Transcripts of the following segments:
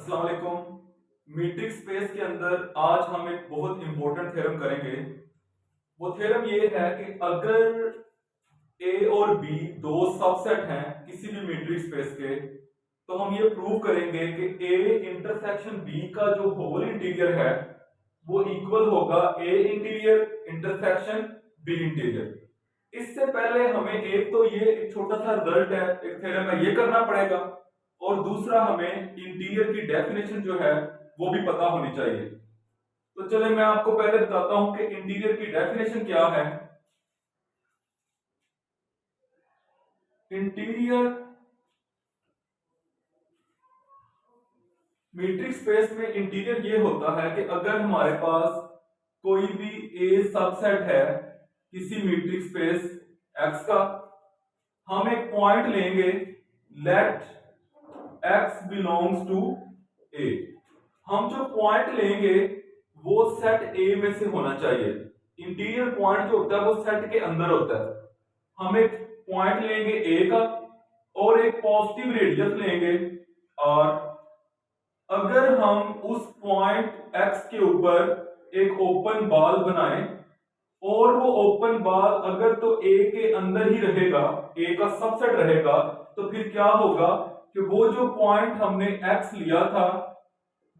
अस्सलाम वालेकुम। Metric space के अंदर आज हम एक बहुत इंपॉर्टेंट थ्योरम करेंगे। वो थ्योरम ये है कि अगर ए और बी दो सबसेट हैं किसी भी मीट्रिक स्पेस के, तो हम ये प्रूव करेंगे कि ए इंटरसेक्शन बी का जो होल इंटीरियर है वो इक्वल होगा ए इंटीरियर इंटरसेक्शन बी इंटीरियर। इससे पहले हमें एक तो ये एक छोटा सा रिजल्ट है, एक थ्योरम है, ये करना पड़ेगा, और दूसरा हमें इंटीरियर की डेफिनेशन जो है वो भी पता होनी चाहिए। तो चले मैं आपको पहले बताता हूं कि इंटीरियर की डेफिनेशन क्या है। इंटीरियर मीट्रिक स्पेस में इंटीरियर ये होता है कि अगर हमारे पास कोई भी ए सबसेट है किसी मीट्रिक स्पेस एक्स का, हम एक पॉइंट लेंगे, लेट एक्स बिलोंग्स टू ए। हम जो पॉइंट लेंगे वो सेट ए में से होना चाहिए। इंटीरियर पॉइंट जो होता है वो सेट के अंदर होता है। हम एक पॉइंट लेंगे ए का और एक पॉजिटिव रेडियस लेंगे, और अगर हम उस पॉइंट एक्स के ऊपर एक ओपन बॉल बनाएं और वो ओपन बॉल अगर तो ए के अंदर ही रहेगा, ए का सबसेट रहेगा, तो फिर क्या होगा कि वो जो पॉइंट हमने एक्स लिया था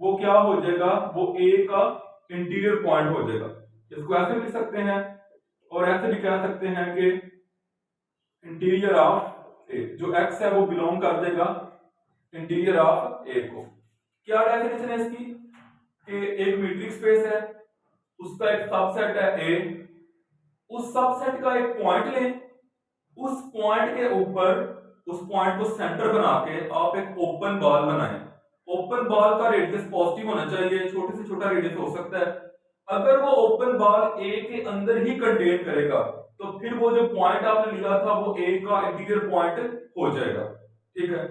वो क्या हो जाएगा, वो ए का इंटीरियर पॉइंट हो जाएगा। इसको ऐसे लिख सकते हैं और ऐसे भी कह सकते हैं कि इंटीरियर ऑफ ए, जो एक्स है वो बिलोंग कर देगा इंटीरियर ऑफ ए को। क्या डेफिनेशन है इसकी कि एक मीट्रिक स्पेस है, उसका एक सबसेट है ए, उस सबसेट का एक पॉइंट लें, उस पॉइंट के ऊपर उस पॉइंट को सेंटर बना के आप एक ओपन बॉल बनाएं। ओपन बॉल का रेडियस पॉजिटिव होना चाहिए, छोटे से छोटा रेडियस हो सकता है। अगर वो ओपन बॉल ए के अंदर ही कंटेन करेगा तो फिर वो जो पॉइंट आपने लिया था वो ए का इंटीरियर पॉइंट हो जाएगा। ठीक है।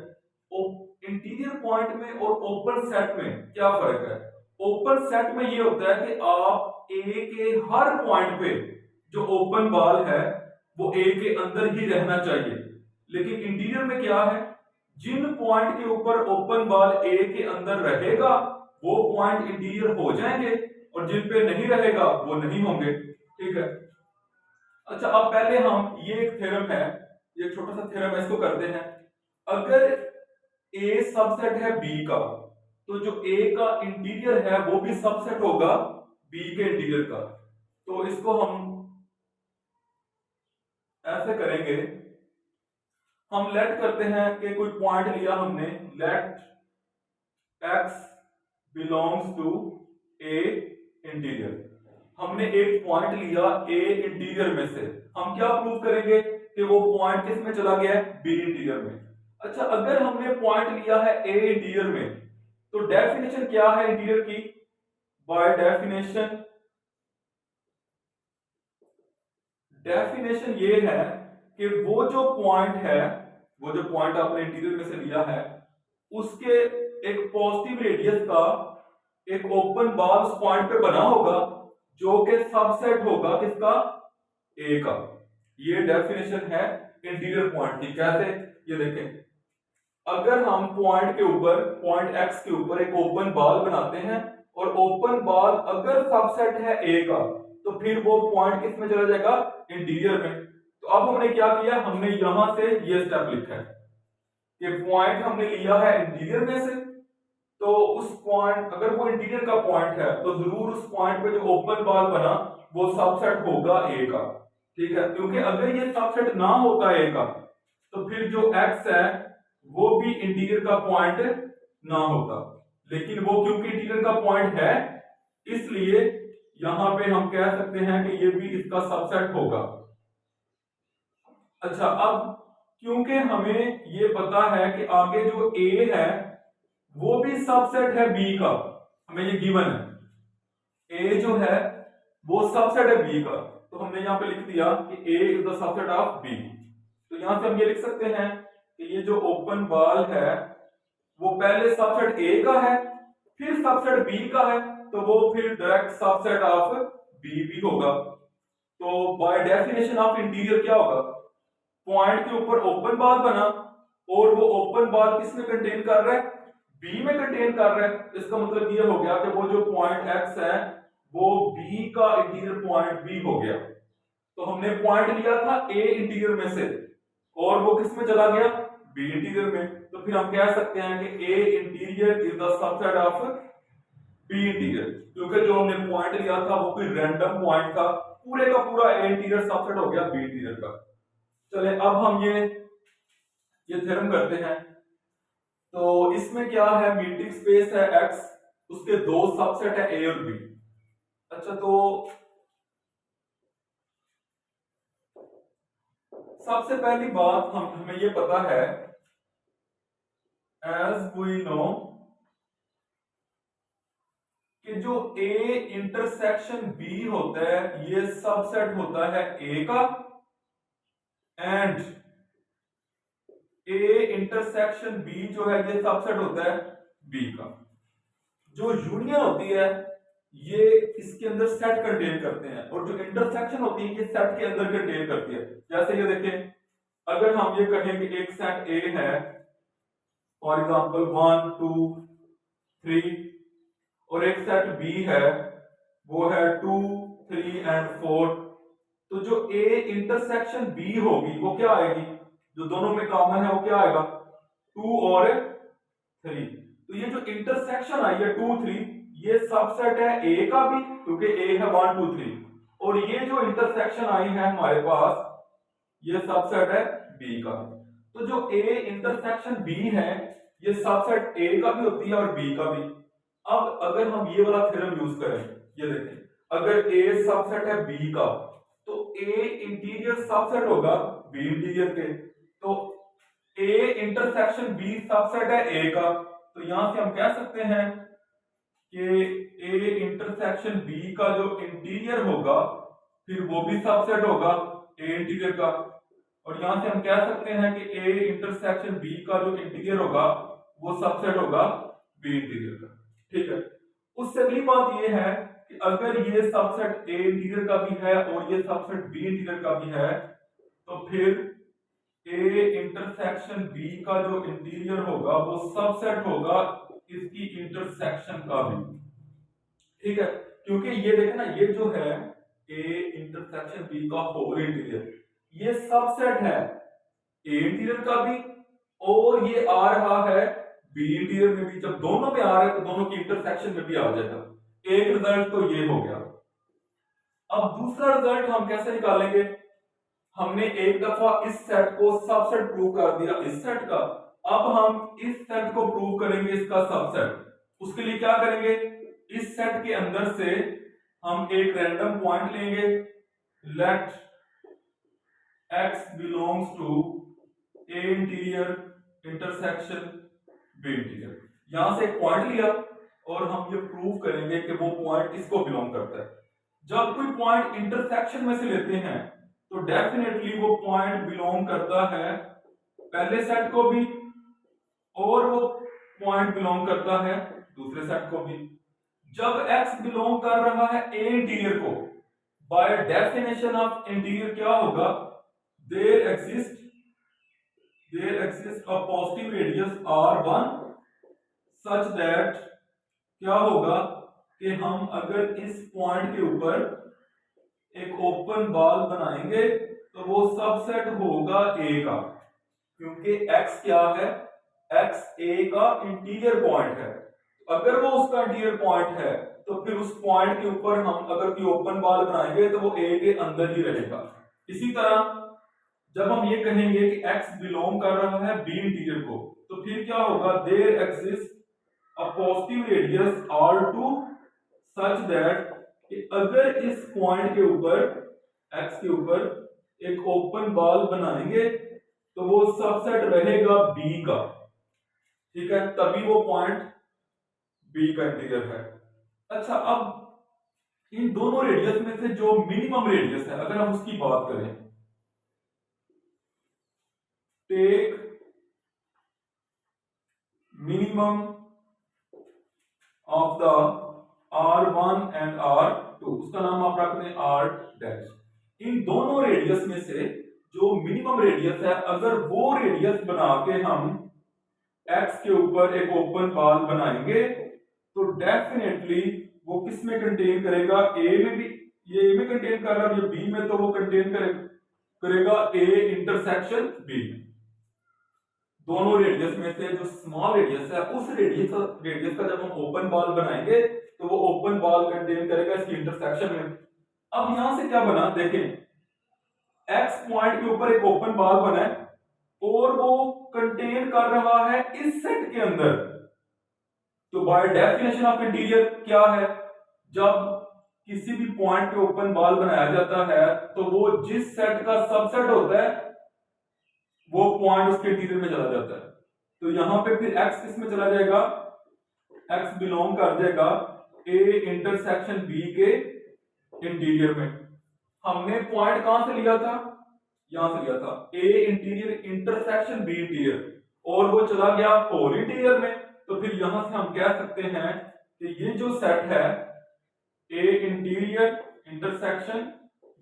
इंटीरियर पॉइंट में और ओपन सेट में क्या फर्क है? ओपन सेट में ये होता है कि आप ए के हर पॉइंट पे जो ओपन बॉल है वो ए के अंदर ही रहना चाहिए। लेकिन इंटीरियर में क्या है, जिन पॉइंट के ऊपर ओपन बॉल ए के अंदर रहेगा वो पॉइंट इंटीरियर हो जाएंगे, और जिन पे नहीं रहेगा वो नहीं होंगे। ठीक है। अच्छा, अब पहले हम ये एक थ्योरम है, ये छोटा सा थ्योरम है, इसको करते हैं। अगर ए सबसेट है बी का, तो जो ए का इंटीरियर है वो भी सबसेट होगा बी के इंटीरियर का। तो इसको हम ऐसे करेंगे, हम लेट करते हैं कि कोई पॉइंट लिया हमने, let x belongs to A interior. हमने एक पॉइंट लिया ए इंटीरियर में से, हम क्या प्रूव करेंगे कि वो पॉइंट किस में चला गया है, बी इंटीरियर में। अच्छा, अगर हमने पॉइंट लिया है ए इंटीरियर में, तो डेफिनेशन क्या है इंटीरियर की? बाय डेफिनेशन, डेफिनेशन ये है कि वो जो पॉइंट है, वो जो पॉइंट आपने इंटीरियर में से लिया है, उसके एक पॉजिटिव रेडियस का एक ओपन बॉल उस पॉइंट पे बना होगा जो कि सबसेट होगा किसका, ए का। ये डेफिनेशन है इंटीरियर पॉइंट की। कैसे? ये देखें, अगर हम पॉइंट के ऊपर, पॉइंट एक्स के ऊपर एक ओपन बॉल बनाते हैं और ओपन बॉल अगर सबसेट है ए का, तो फिर वो पॉइंट किस में चला जाएगा, इंटीरियर में। तो अब हमने क्या किया, हमने यहां से ये स्टेप लिखा है कि पॉइंट हमने लिया है इंटीरियर में से, तो उस पॉइंट, अगर वो इंटीरियर का पॉइंट है तो जरूर उस पॉइंट पे जो ओपन बॉल बना वो सबसेट होगा ए का। ठीक है, क्योंकि अगर ये सबसेट ना होता ए का तो फिर जो एक्स है वो भी इंटीरियर का पॉइंट ना होता। लेकिन वो क्योंकि इंटीरियर का पॉइंट है, इसलिए यहां पे हम कह सकते हैं कि ये भी इसका सबसेट होगा। अच्छा, अब क्योंकि हमें ये पता है कि आगे जो ए है वो भी सबसेट है बी का, हमें ये गिवन है, ए जो है वो सबसेट है बी का, तो हमने यहां पे लिख दिया कि A is the subset of B. तो यहां से हम ये लिख सकते हैं कि ये जो ओपन बॉल है वो पहले सबसेट ए का है, फिर सबसेट बी का है, तो वो फिर डायरेक्ट सबसेट ऑफ बी भी होगा। तो बाय डेफिनेशन ऑफ इंटीरियर क्या होगा, पॉइंट के ऊपर ओपन बॉल बना और वो ओपन बॉल किसमें कंटेन कर रहा है, बी में कंटेन कर रहा है, इसका मतलब ये हो गया कि वो जो पॉइंट एक्स है वो बी का इंटीरियर पॉइंट बी हो गया। तो हमने पॉइंट लिया था ए इंटीरियर में से और वो किस में चला गया, बी इंटीरियर में। तो फिर हम कह सकते हैं कि A interior is the subset of B interior, क्योंकि जो हमने पॉइंट लिया था वो कोई रैंडम पॉइंट था, पूरे का पूरा ए इंटीरियर सबसेट हो गया बी इंटीरियर का। चले अब हम ये थ्योरम करते हैं। तो इसमें क्या है, मीट्रिक स्पेस है एक्स, उसके दो सबसेट है ए और बी। अच्छा, तो सबसे पहली बात हमें ये पता है, एज वी नो, कि जो ए इंटरसेक्शन बी होता है ये सबसेट होता है ए का, एंड ए इंटरसेक्शन बी जो है ये सबसेट होता है बी का। जो यूनियन होती है ये इसके अंदर सेट कंटेन करते हैं, और जो इंटरसेक्शन होती है ये सेट के अंदर कंटेन करती है। जैसे ये देखें, अगर हम ये कहें कि एक सेट ए है, फॉर एग्जांपल 1 2 3, और एक सेट बी है वो है 2 3 एंड 4, तो जो ए इंटरसेक्शन बी होगी वो क्या आएगी, जो दोनों में कॉमन है वो क्या आएगा, 2 और 3। तो ये जो इंटरसेक्शन आई है 2 3, ये सबसेट है ए का भी, क्योंकि ए है 1 2 3, और ये जो इंटरसेक्शन आई है हमारे पास ये सबसेट है बी का। तो जो ए इंटरसेक्शन बी है ये सबसेट ए का भी होती है और बी का भी। अब अगर हम ये वाला थ्योरम यूज करें, ये देखें, अगर ए सबसेट है बी का तो ए इंटीरियर सबसेट होगा बी इंटीरियर के, तो ए इंटरसेक्शन बी सबसेट है ए का, तो यहां से हम कह सकते हैं कि ए इंटरसेक्शन बी का जो इंटीरियर होगा फिर वो भी सबसेट होगा ए इंटीरियर का, और यहां से हम कह सकते हैं कि ए इंटरसेक्शन बी का जो इंटीरियर होगा वो सबसेट होगा बी इंटीरियर का। ठीक है, उससे अगली बात ये है कि अगर ये सबसेट ए इंटीरियर का भी है और ये सबसेट बी इंटीरियर का भी है, तो फिर ए इंटरसेक्शन बी का जो इंटीरियर होगा वो सबसेट होगा इसकी इंटरसेक्शन का भी। ठीक है, क्योंकि ये देखे ना, ये जो है ए इंटरसेक्शन बी का होल इंटीरियर ये सबसेट है ए इंटीरियर का भी, और ये आ रहा है बी इंटीरियर में भी। जब दोनों में आ रहा है तो दोनों की इंटरसेक्शन में भी आ जाएगा। एक रिजल्ट तो ये हो गया। अब दूसरा रिजल्ट हम कैसे निकालेंगे, हमने एक दफा इस सेट को सबसेट प्रूव कर दिया इस सेट का, अब हम इस सेट को प्रूव करेंगे इसका सबसेट। उसके लिए क्या करेंगे, इस सेट के अंदर से हम एक रैंडम पॉइंट लेंगे, let x belongs to A interior intersection B interior. यहां से एक पॉइंट लिया और हम ये प्रूव करेंगे कि वो पॉइंट इसको बिलोंग करता है। जब कोई पॉइंट इंटरसेक्शन में से लेते हैं तो डेफिनेटली वो पॉइंट बिलोंग करता है पहले सेट को भी, और वो पॉइंट बिलोंग करता है दूसरे सेट को भी। जब x बिलोंग कर रहा है ए इंटीरियर को, बाय डेफिनेशन ऑफ इंटीरियर क्या होगा, there exist a positive radius r1 such that क्या होगा कि हम अगर इस पॉइंट के ऊपर एक ओपन बॉल बनाएंगे तो वो सबसेट होगा ए का, क्योंकि x क्या है, x ए का इंटीरियर पॉइंट है। अगर वो उसका इंटीरियर पॉइंट है तो फिर उस पॉइंट के ऊपर हम अगर कोई ओपन बॉल बनाएंगे तो वो ए के अंदर ही रहेगा। इसी तरह जब हम ये कहेंगे कि x बिलोंग कर रहा है बी इंटीरियर को, तो फिर क्या होगा, there exist a positive radius r2 such that कि अगर इस पॉइंट के ऊपर x के ऊपर एक ओपन बॉल बनाएंगे तो वो सबसेट रहेगा b का। ठीक है, तभी वो पॉइंट b का इंटीरियर है। अच्छा, अब इन दोनों रेडियस में से जो मिनिमम रेडियस है अगर हम उसकी बात करें, take minimum of the r1 and r2, उसका नाम आप रख दें r डैश। इन दोनों रेडियस में से जो मिनिमम रेडियस है, अगर वो रेडियस बना के हम एक्स के ऊपर एक ओपन बॉल बनाएंगे तो डेफिनेटली वो किस में कंटेन करेगा, ए में भी, ये ए में कंटेन कर रहा है, ये बी में, तो वो कंटेन करेगा ए इंटरसेक्शन बी। दोनों रेडियस में से जो स्मॉल रेडियस है, उस रेडियस का जब हम ओपन बॉल बनाएंगे तो वो ओपन बॉल कंटेन करेगा इसकी इंटरसेक्शन में। अब यहां से क्या बना देखें, एक्स पॉइंट के ऊपर एक ओपन बॉल बना है और वो कंटेन कर रहा है इस सेट के अंदर। तो बाय डेफिनेशन ऑफ इंटीरियर क्या है, जब किसी भी पॉइंट पे ओपन बॉल बनाया जाता है तो वो जिस सेट का सबसेट होता है वो पॉइंट उसके इंटीरियर में चला जाता है। तो यहां पे फिर x किस में चला जाएगा, x बिलोंग कर जाएगा a इंटरसेक्शन b के इंटीरियर में। हमने पॉइंट कहां से लिया था, यहां से लिया था a interior intersection b interior, और वो चला गया होल इंटीरियर में। तो फिर यहां से हम कह सकते हैं कि ये जो सेट है a interior intersection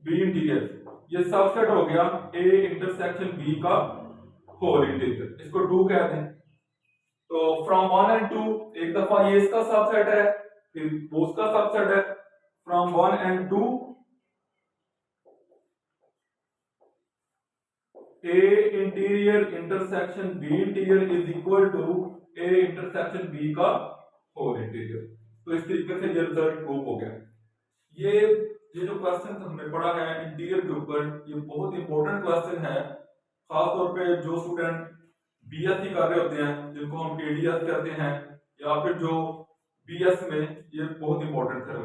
b interior, ये सबसेट हो गया a इंटरसेक्शन b का होल इंटीरियर, इसको 2 कहते हैं। तो फ्रॉम 1 एंड 2 एक दफा ये इसका सबसेट है, फिर वो उसका सबसेट है। From 1 and 2 a interior intersection b interior is equal to a intersection b का होल इंटीरियर। तो इस तरीके से ये रिजल्ट प्रूव हो गया। ये जो क्वेश्चन हमने पढ़ा है इंटीरियर के ऊपर, ये बहुत इंपॉर्टेंट क्वेश्चन है, खासतौर पे जो स्टूडेंट बीएससी कर रहे होते हैं, जिनको हम टीडीएस कहते हैं, या फिर जो बीएस में, ये बहुत इंपॉर्टेंट है।